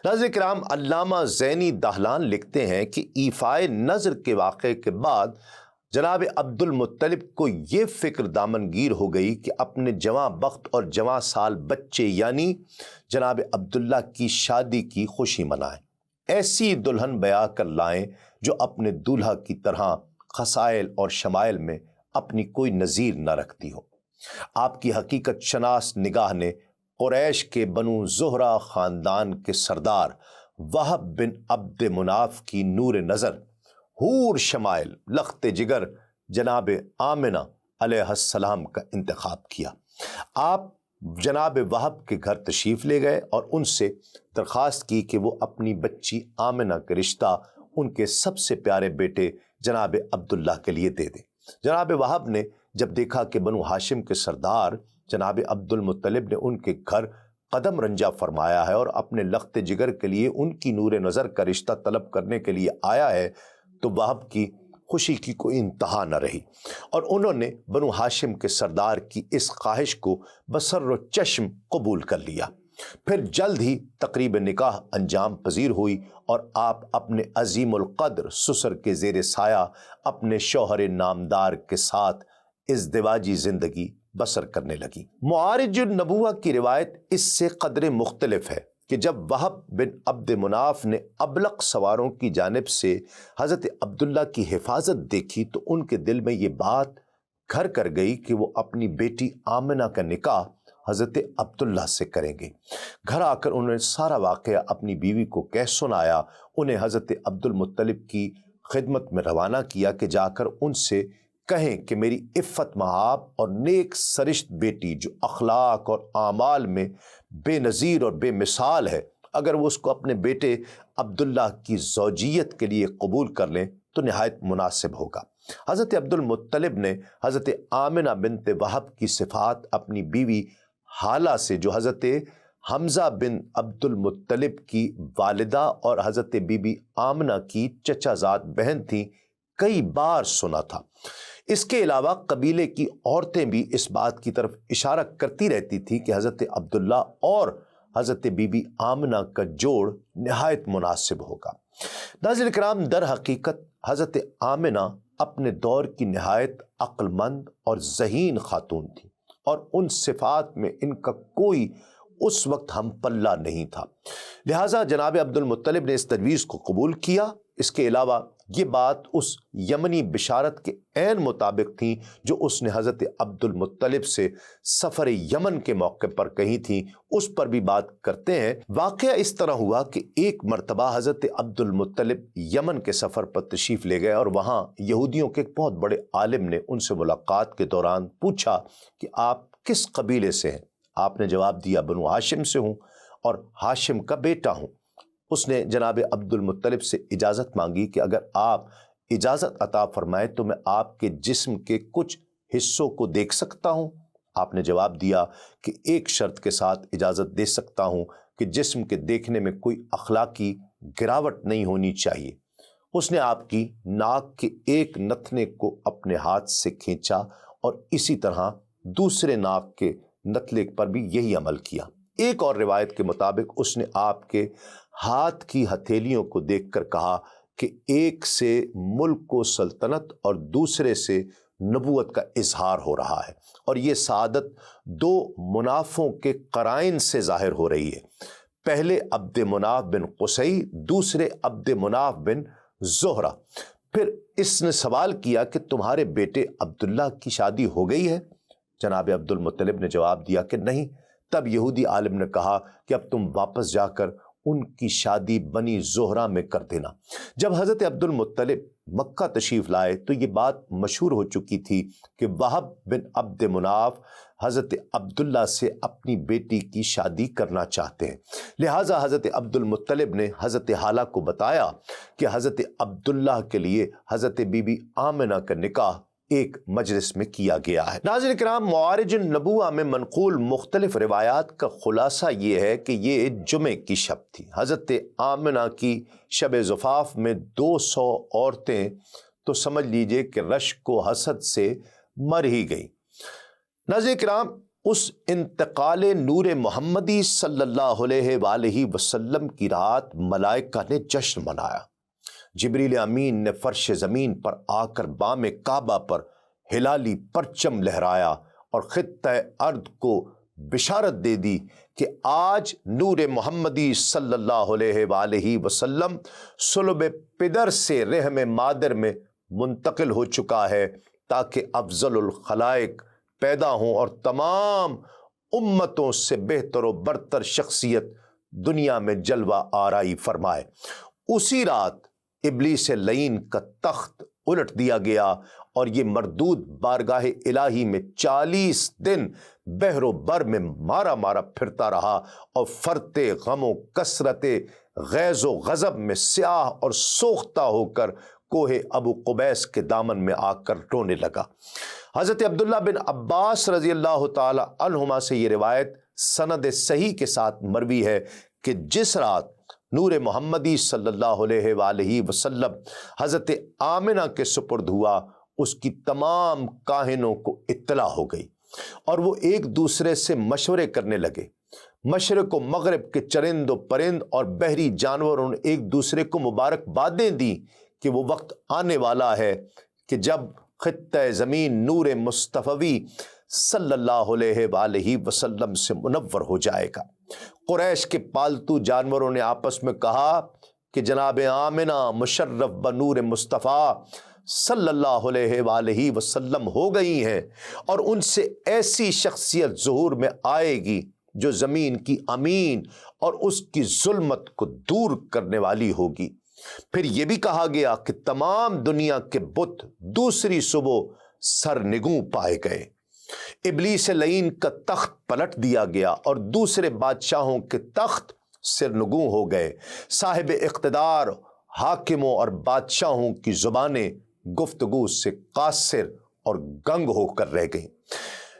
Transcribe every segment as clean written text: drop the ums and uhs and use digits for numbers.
ناظرین کرام، علامہ زینی دہلان لکھتے ہیں کہ ایفائے نذر کے واقعے کے بعد جناب عبد المطلب کو یہ فکر دامنگیر ہو گئی کہ اپنے جواں بخت اور جواں سال بچے یعنی جناب عبداللہ کی شادی کی خوشی منائیں، ایسی دلہن بیاہ کر لائیں جو اپنے دولہا کی طرح خصائل اور شمائل میں اپنی کوئی نظیر نہ رکھتی ہو۔ آپ کی حقیقت شناس نگاہ نے قریش کے بنو زہرہ خاندان کے سردار وہب بن عبد مناف کی نور نظر، حور شمائل، لخت جگر جناب آمنہ علیہ السلام کا انتخاب کیا۔ آپ جناب وہب کے گھر تشریف لے گئے اور ان سے درخواست کی کہ وہ اپنی بچی آمنہ کا رشتہ ان کے سب سے پیارے بیٹے جناب عبداللہ کے لیے دے دیں۔ جناب وہب نے جب دیکھا کہ بنو ہاشم کے سردار جناب عبد المطلب نے ان کے گھر قدم رنجہ فرمایا ہے اور اپنے لخت جگر کے لیے ان کی نور نظر کا رشتہ طلب کرنے کے لیے آیا ہے، تو وہب کی خوشی کی کوئی انتہا نہ رہی اور انہوں نے بنو ہاشم کے سردار کی اس خواہش کو بسر و چشم قبول کر لیا۔ پھر جلد ہی تقریب نکاح انجام پذیر ہوئی اور آپ اپنے عظیم القدر سسر کے زیر سایہ اپنے شوہر نامدار کے ساتھ ازدواجی زندگی بسر کرنے لگی۔ معارج النبوہ کی روایت اس سے قدر مختلف ہے کہ جب وہب بن عبد مناف نے ابلق سواروں کی جانب سے حضرت عبداللہ کی حفاظت دیکھی تو ان کے دل میں یہ بات گھر کر گئی کہ وہ اپنی بیٹی آمنہ کا نکاح حضرت عبداللہ سے کریں گے۔ گھر آ کر انہوں نے سارا واقعہ اپنی بیوی کو کہہ سنایا، انہیں حضرت عبد المطلب کی خدمت میں روانہ کیا کہ جا کر ان سے کہیں کہ میری عفت مآب اور نیک سرشت بیٹی جو اخلاق اور اعمال میں بے نظیر اور بے مثال ہے، اگر وہ اس کو اپنے بیٹے عبداللہ کی زوجیت کے لیے قبول کر لیں تو نہایت مناسب ہوگا۔ حضرت عبد المطلب نے حضرت آمنہ بنت وہب کی صفات اپنی بیوی حالہ سے، جو حضرت حمزہ بن عبد المطلب کی والدہ اور حضرت بی بی آمنہ کی چچا زاد بہن تھیں، کئی بار سنا تھا۔ اس کے علاوہ قبیلے کی عورتیں بھی اس بات کی طرف اشارہ کرتی رہتی تھی کہ حضرت عبداللہ اور حضرت بی بی آمنہ کا جوڑ نہایت مناسب ہوگا۔ ناظرین کرام، در حقیقت حضرت آمنہ اپنے دور کی نہایت عقل مند اور ذہین خاتون تھی اور ان صفات میں ان کا کوئی اس وقت ہم پلہ نہیں تھا، لہٰذا جناب عبد المطلب نے اس تجویز کو قبول کیا۔ اس کے علاوہ یہ بات اس یمنی بشارت کے عین مطابق تھی جو اس نے حضرت عبد المطلب سے سفر یمن کے موقع پر کہی تھی، اس پر بھی بات کرتے ہیں۔ واقعہ اس طرح ہوا کہ ایک مرتبہ حضرت عبد المطلب یمن کے سفر پر تشریف لے گئے اور وہاں یہودیوں کے ایک بہت بڑے عالم نے ان سے ملاقات کے دوران پوچھا کہ آپ کس قبیلے سے ہیں؟ آپ نے جواب دیا بنو ہاشم سے ہوں اور ہاشم کا بیٹا ہوں۔ اس نے جناب عبد المطلب سے اجازت مانگی کہ اگر آپ اجازت عطا فرمائیں تو میں آپ کے جسم کے کچھ حصوں کو دیکھ سکتا ہوں؟ آپ نے جواب دیا کہ ایک شرط کے ساتھ اجازت دے سکتا ہوں کہ جسم کے دیکھنے میں کوئی اخلاقی گراوٹ نہیں ہونی چاہیے۔ اس نے آپ کی ناک کے ایک نتنے کو اپنے ہاتھ سے کھینچا اور اسی طرح دوسرے ناک کے نتلے پر بھی یہی عمل کیا۔ ایک اور روایت کے مطابق اس نے آپ کے ہاتھ کی ہتھیلیوں کو دیکھ کر کہا کہ ایک سے ملک و سلطنت اور دوسرے سے نبوت کا اظہار ہو رہا ہے، اور یہ سعادت دو منافوں کے قرائن سے ظاہر ہو رہی ہے، پہلے عبد مناف بن قصی، دوسرے عبد مناف بن زہرہ۔ پھر اس نے سوال کیا کہ تمہارے بیٹے عبداللہ کی شادی ہو گئی ہے؟ جناب عبد المطلب نے جواب دیا کہ نہیں۔ تب یہودی عالم نے کہا کہ اب تم واپس جا کر ان کی شادی بنی زہرہ میں کر دینا۔ جب حضرت عبد المطلب مکہ تشریف لائے تو یہ بات مشہور ہو چکی تھی کہ وہب بن عبد مناف حضرت عبداللہ سے اپنی بیٹی کی شادی کرنا چاہتے ہیں، لہٰذا حضرت عبد المطلب نے حضرت حالہ کو بتایا کہ حضرت عبداللہ کے لیے حضرت بی بی آمنہ کا نکاح ایک مجلس میں کیا گیا ہے۔ ناظرین کرام، معارج النبوہ میں منقول مختلف روایات کا خلاصہ یہ ہے کہ یہ جمعے کی شب تھی۔ حضرت آمنہ کی شب زفاف میں 200 عورتیں تو سمجھ لیجئے کہ رشک و حسد سے مر ہی گئیں۔ ناظرین کرام، اس انتقال نور محمدی صلی اللہ علیہ وآلہ وسلم کی رات ملائکہ نے جشن منایا۔ جبریل امین نے فرش زمین پر آ کر بام کعبہ پر ہلالی پرچم لہرایا اور خطہ ارض کو بشارت دے دی کہ آج نور محمدی صلی اللہ علیہ وآلہ وسلم صلب پدر سے رحم مادر میں منتقل ہو چکا ہے، تاکہ افضل الخلائق پیدا ہوں اور تمام امتوں سے بہتر و برتر شخصیت دنیا میں جلوہ آرائی فرمائے۔ اسی رات ابلیس لعین کا تخت الٹ دیا گیا اور یہ مردود بارگاہ الہی میں 40 دن بحر و بر میں مارا مارا پھرتا رہا اور فرتے غم و کثرت غیظ و غضب میں سیاہ اور سوختہ ہو کر کوہ ابو قبیس کے دامن میں آ کر رونے لگا۔ حضرت عبداللہ بن عباس رضی اللہ تعالی عنہما سے یہ روایت سند صحیح کے ساتھ مروی ہے کہ جس رات نور محمدی صلی اللہ علیہ وآلہ وسلم حضرت آمنہ کے سپرد ہوا، اس کی تمام کاہنوں کو اطلاع ہو گئی اور وہ ایک دوسرے سے مشورے کرنے لگے۔ مشرق و مغرب کے چرند و پرند اور بحری جانوروں نے ایک دوسرے کو مبارکبادیں دیں کہ وہ وقت آنے والا ہے کہ جب خطہ زمین نور مصطفی صلی اللہ علیہ وآلہ وسلم سے منور ہو جائے گا۔ قریش کے پالتو جانوروں نے آپس میں کہا کہ جناب آمنہ مشرف بنور مصطفیٰ صلی اللہ علیہ وآلہ وسلم ہو گئی ہیں اور ان سے ایسی شخصیت ظہور میں آئے گی جو زمین کی امین اور اس کی ظلمت کو دور کرنے والی ہوگی۔ پھر یہ بھی کہا گیا کہ تمام دنیا کے بت دوسری صبح سرنگوں پائے گئے۔ ابلیس لعین کا تخت پلٹ دیا گیا اور دوسرے بادشاہوں کے تخت سرنگوں ہو گئے۔ صاحب اقتدار حاکموں اور بادشاہوں کی زبانیں گفتگو سے قاصر اور گنگ ہو کر رہ گئیں۔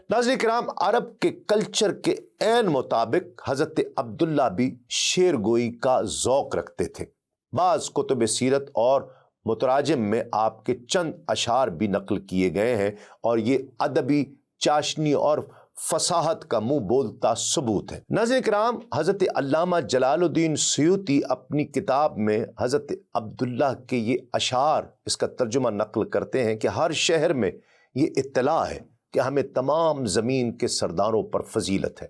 ناظرین کرام، عرب کے کلچر کے عین مطابق حضرت عبداللہ بھی شعر گوئی کا ذوق رکھتے تھے۔ بعض کتب سیرت اور متراجم میں آپ کے چند اشعار بھی نقل کیے گئے ہیں اور یہ ادبی چاشنی اور فصاحت کا منہ بولتا ثبوت ہے۔ ناظرین کرام، حضرت علامہ جلال الدین سیوطی اپنی کتاب میں حضرت عبداللہ کے یہ اشعار، اس کا ترجمہ نقل کرتے ہیں کہ ہر شہر میں یہ اطلاع ہے کہ ہمیں تمام زمین کے سرداروں پر فضیلت ہے۔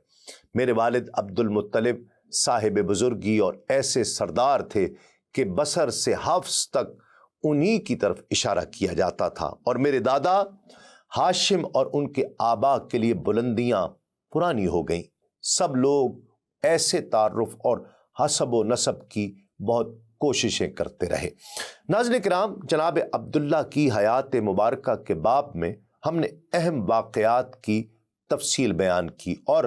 میرے والد عبد المطلب صاحب بزرگی اور ایسے سردار تھے کہ بصر سے حفظ تک انہی کی طرف اشارہ کیا جاتا تھا، اور میرے دادا ہاشم اور ان کے آبا کے لیے بلندیاں پرانی ہو گئیں۔ سب لوگ ایسے تعارف اور حسب و نسب کی بہت کوششیں کرتے رہے۔ ناظرین کرام، جناب عبداللہ کی حیات مبارکہ کے باب میں ہم نے اہم واقعات کی تفصیل بیان کی اور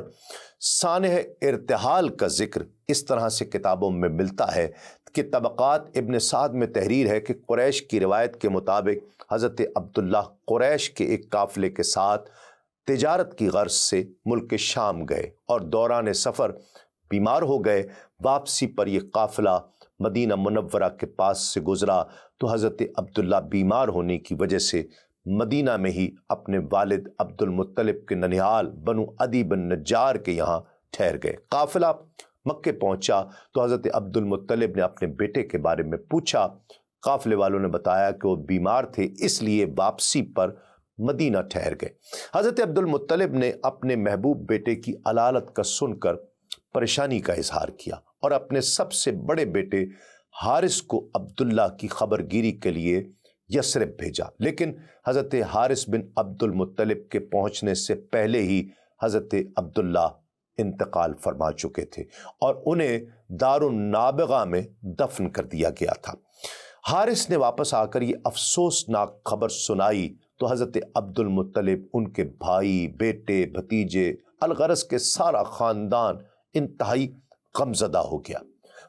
سانح ارتحال کا ذکر اس طرح سے کتابوں میں ملتا ہے کہ طبقات ابن سعد میں تحریر ہے کہ قریش کی روایت کے مطابق حضرت عبداللہ قریش کے ایک قافلے کے ساتھ تجارت کی غرض سے ملک شام گئے اور دوران سفر بیمار ہو گئے۔ واپسی پر یہ قافلہ مدینہ منورہ کے پاس سے گزرا تو حضرت عبداللہ بیمار ہونے کی وجہ سے مدینہ میں ہی اپنے والد عبد المطلب کے ننھیال بنو عدی بن نجار کے یہاں ٹھہر گئے۔ قافلہ مکے پہنچا تو حضرت عبد المطلب نے اپنے بیٹے کے بارے میں پوچھا۔ قافلے والوں نے بتایا کہ وہ بیمار تھے، اس لیے واپسی پر مدینہ ٹھہر گئے۔ حضرت عبد المطلب نے اپنے محبوب بیٹے کی علالت کا سن کر پریشانی کا اظہار کیا اور اپنے سب سے بڑے بیٹے حارث کو عبداللہ کی خبر گیری کے لیے یثرب بھیجا، لیکن حضرت حارث بن عبد المطلب کے پہنچنے سے پہلے ہی حضرت عبداللہ انتقال فرما چکے تھے اور انہیں دار النابغہ میں دفن کر دیا گیا تھا۔ حارث نے واپس آ کر یہ افسوسناک خبر سنائی تو حضرت عبد المطلب، ان کے بھائی، بیٹے، بھتیجے، الغرض کے سارا خاندان انتہائی غمزدہ ہو گیا۔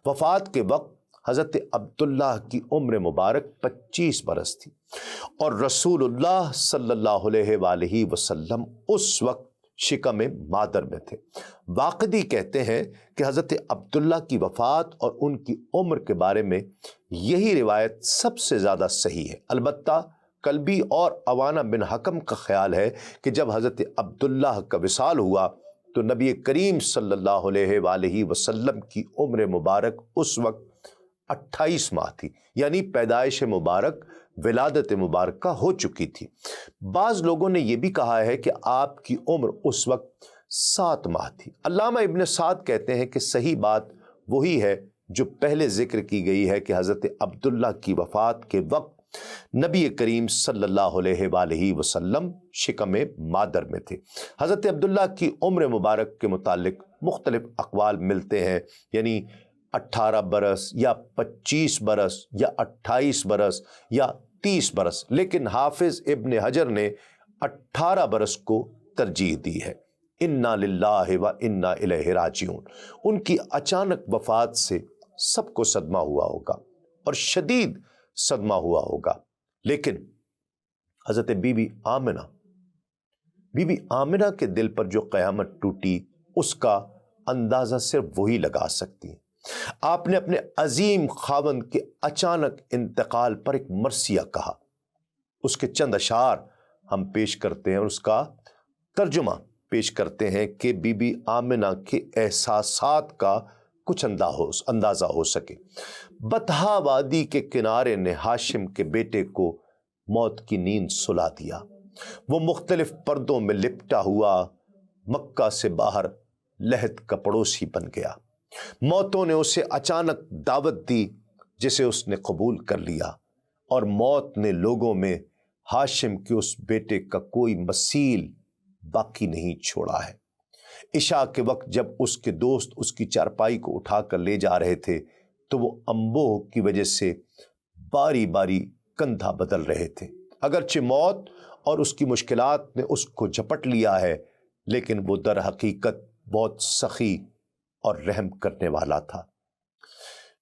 وفات کے وقت حضرت عبداللہ کی عمر مبارک 25 برس تھی اور رسول اللہ صلی اللہ علیہ وآلہ وسلم اس وقت شکم مادر میں تھے۔ واقدی کہتے ہیں کہ حضرت عبداللہ کی وفات اور ان کی عمر کے بارے میں یہی روایت سب سے زیادہ صحیح ہے۔ البتہ کلبی اور عوانہ بن حکم کا خیال ہے کہ جب حضرت عبداللہ کا وصال ہوا تو نبی کریم صلی اللہ علیہ وآلہ وسلم کی عمر مبارک اس وقت 28 ماہ تھی، یعنی پیدائش مبارک ولادت مبارکہ ہو چکی تھی۔ بعض لوگوں نے یہ بھی کہا ہے کہ آپ کی عمر اس وقت 7 ماہ تھی۔ علامہ ابن سعد کہتے ہیں کہ صحیح بات وہی ہے جو پہلے ذکر کی گئی ہے کہ حضرت عبداللہ کی وفات کے وقت نبی کریم صلی اللہ علیہ وآلہ وسلم شکم مادر میں تھے۔ حضرت عبداللہ کی عمر مبارک کے متعلق مختلف اقوال ملتے ہیں، یعنی 18 برس یا 25 برس یا 28 برس یا 30 برس، لیکن حافظ ابن حجر نے 18 برس کو ترجیح دی ہے۔ انا للہ و انا الیہ راجعون۔ ان کی اچانک وفات سے سب کو صدمہ ہوا ہوگا اور شدید صدمہ ہوا ہوگا، لیکن حضرت بی بی آمنہ کے دل پر جو قیامت ٹوٹی اس کا اندازہ صرف وہی لگا سکتی ہیں۔ آپ نے اپنے عظیم خاوند کے اچانک انتقال پر ایک مرثیہ کہا، اس کے چند اشعار ہم پیش کرتے ہیں اور اس کا ترجمہ پیش کرتے ہیں کہ بی بی آمنہ کے احساسات کا کچھ اندازہ ہو سکے۔ بطحا وادی کے کنارے نے ہاشم کے بیٹے کو موت کی نیند سلا دیا۔ وہ مختلف پردوں میں لپٹا ہوا مکہ سے باہر لحد کا پڑوسی بن گیا۔ موتوں نے اسے اچانک دعوت دی جسے اس نے قبول کر لیا، اور موت نے لوگوں میں ہاشم کے اس بیٹے کا کوئی مثیل باقی نہیں چھوڑا ہے۔ عشاء کے وقت جب اس کے دوست اس کی چارپائی کو اٹھا کر لے جا رہے تھے تو وہ انبوہ کی وجہ سے باری باری کندھا بدل رہے تھے۔ اگرچہ موت اور اس کی مشکلات نے اس کو جھپٹ لیا ہے، لیکن وہ در حقیقت بہت سخی اور رحم کرنے والا تھا۔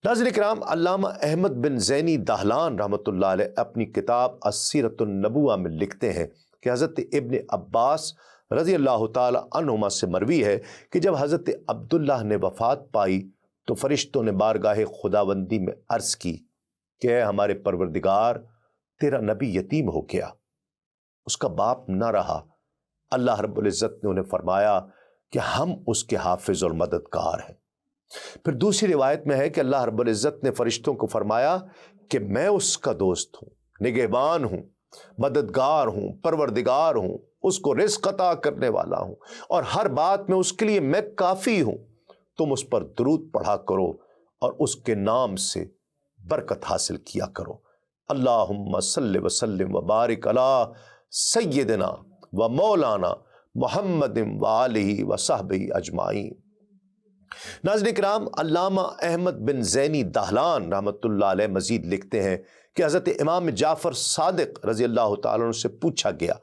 ناظرین کرام، علامہ احمد بن زینی دہلان رحمۃ اللہ علیہ اپنی کتاب السیرۃ النبوہ میں لکھتے ہیں کہ حضرت ابن عباس رضی اللہ تعالی عنہما سے مروی ہے کہ جب حضرت عبداللہ نے وفات پائی تو فرشتوں نے بارگاہ خداوندی میں عرض کی کہ اے ہمارے پروردگار، تیرا نبی یتیم ہو گیا، اس کا باپ نہ رہا۔ اللہ رب العزت نے انہیں فرمایا کہ ہم اس کے حافظ اور مددگار ہیں۔ پھر دوسری روایت میں ہے کہ اللہ رب العزت نے فرشتوں کو فرمایا کہ میں اس کا دوست ہوں، نگہبان ہوں، مددگار ہوں، پروردگار ہوں، اس کو رزق عطا کرنے والا ہوں، اور ہر بات میں اس کے لیے میں کافی ہوں۔ تم اس پر درود پڑھا کرو اور اس کے نام سے برکت حاصل کیا کرو۔ اللہم صلی وسلم وبارک علی سیدنا و مولانا محمد و آلہ و صحبہ اجمعین۔ ناظرین کرام، علامہ احمد بن زینی دہلان رحمۃ اللہ علیہ مزید لکھتے ہیں کہ حضرت امام جعفر صادق رضی اللہ تعالیٰ عنہ سے پوچھا گیا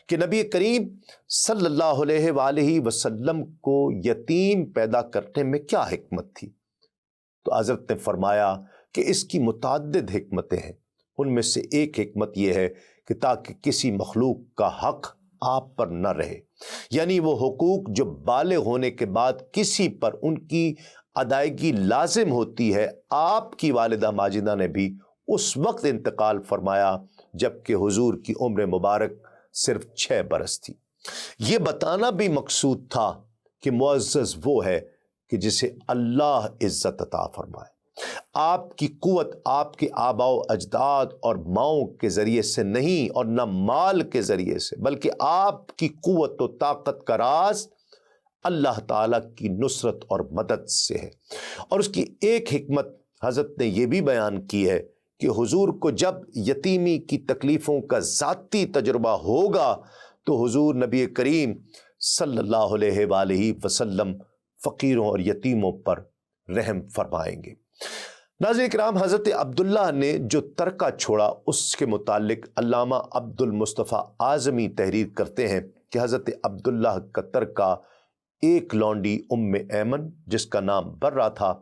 کہ نبی کریم صلی اللہ علیہ وآلہ وسلم کو یتیم پیدا کرنے میں کیا حکمت تھی؟ تو حضرت نے فرمایا کہ اس کی متعدد حکمتیں ہیں، ان میں سے ایک حکمت یہ ہے کہ تاکہ کسی مخلوق کا حق آپ پر نہ رہے، یعنی وہ حقوق جو بالغ ہونے کے بعد کسی پر ان کی ادائیگی لازم ہوتی ہے۔ آپ کی والدہ ماجدہ نے بھی اس وقت انتقال فرمایا جبکہ حضور کی عمر مبارک صرف 6 برس تھی۔ یہ بتانا بھی مقصود تھا کہ معزز وہ ہے کہ جسے اللہ عزت عطا فرمائے۔ آپ کی قوت آپ کے آباء و اجداد اور ماؤں کے ذریعے سے نہیں اور نہ مال کے ذریعے سے، بلکہ آپ کی قوت و طاقت کا راز اللہ تعالیٰ کی نصرت اور مدد سے ہے۔ اور اس کی ایک حکمت حضرت نے یہ بھی بیان کی ہے کہ حضور کو جب یتیمی کی تکلیفوں کا ذاتی تجربہ ہوگا تو حضور نبی کریم صلی اللہ علیہ وآلہ وسلم فقیروں اور یتیموں پر رحم فرمائیں گے۔ ناظرین کرام، حضرت عبداللہ نے جو ترکہ چھوڑا اس کے متعلق علامہ عبد المصطفیٰ اعظمی تحریر کرتے ہیں کہ حضرت عبداللہ کا ترکہ ایک لونڈی ایمن جس کا نام برہ تھا،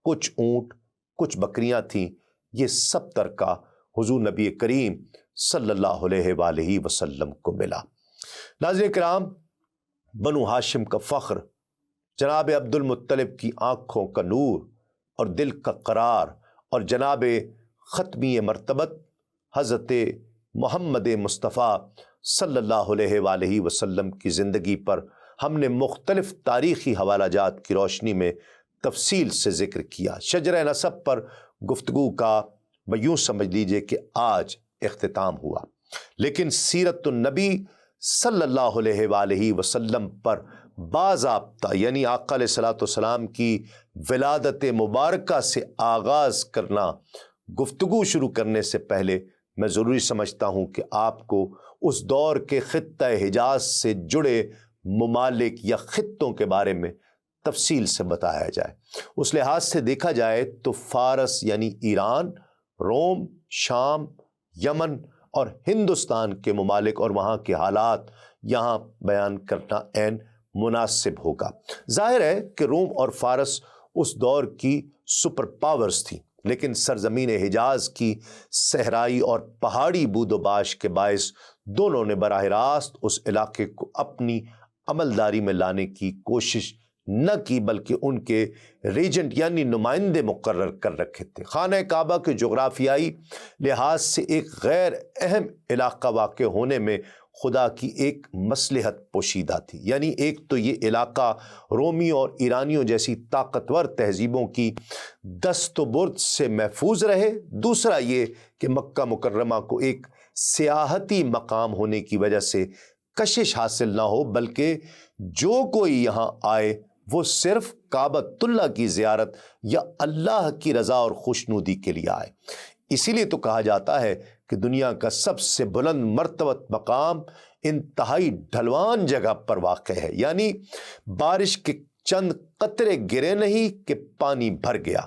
کچھ اونٹ، کچھ بکریاں تھیں، یہ سب ترکہ حضور نبی کریم صلی اللہ علیہ وآلہ وسلم کو ملا۔ ناظرین کرام، بنو ہاشم کا فخر، جناب عبد المطلب کی آنکھوں کا نور اور دل کا قرار، اور جناب ختمی مرتبت حضرت محمد مصطفیٰ صلی اللہ علیہ وآلہ وسلم کی زندگی پر ہم نے مختلف تاریخی حوالہ جات کی روشنی میں تفصیل سے ذکر کیا۔ شجرہ نسب پر گفتگو کا یوں سمجھ لیجئے کہ آج اختتام ہوا، لیکن سیرت النبی صلی اللہ علیہ وآلہ وسلم پر باضابطہ یعنی آقا علیہ الصلوۃ والسلام کی ولادت مبارکہ سے آغاز کرنا، گفتگو شروع کرنے سے پہلے میں ضروری سمجھتا ہوں کہ آپ کو اس دور کے خطہ حجاز سے جڑے ممالک یا خطوں کے بارے میں تفصیل سے بتایا جائے۔ اس لحاظ سے دیکھا جائے تو فارس یعنی ایران، روم، شام، یمن اور ہندوستان کے ممالک اور وہاں کے حالات یہاں بیان کرنا عین مناسب ہوگا۔ ظاہر ہے کہ روم اور فارس اس دور کی سپر پاورز تھیں، لیکن سرزمین حجاز کی صحرائی اور پہاڑی بود و باش کے باعث دونوں نے براہ راست اس علاقے کو اپنی عملداری میں لانے کی کوشش نہ کی، بلکہ ان کے ریجنٹ یعنی نمائندے مقرر کر رکھے تھے۔ خانہ کعبہ کے جغرافیائی لحاظ سے ایک غیر اہم علاقہ واقع ہونے میں خدا کی ایک مصلحت پوشیدہ تھی، یعنی ایک تو یہ علاقہ رومیوں اور ایرانیوں جیسی طاقتور تہذیبوں کی دست و برد سے محفوظ رہے، دوسرا یہ کہ مکہ مکرمہ کو ایک سیاحتی مقام ہونے کی وجہ سے کشش حاصل نہ ہو، بلکہ جو کوئی یہاں آئے وہ صرف کعبۃ اللہ کی زیارت یا اللہ کی رضا اور خوشنودی کے لیے آئے۔ اسی لیے تو کہا جاتا ہے کہ دنیا کا سب سے بلند مرتبت مقام انتہائی ڈھلوان جگہ پر واقع ہے، یعنی بارش کے چند قطرے گرے نہیں کہ پانی بھر گیا۔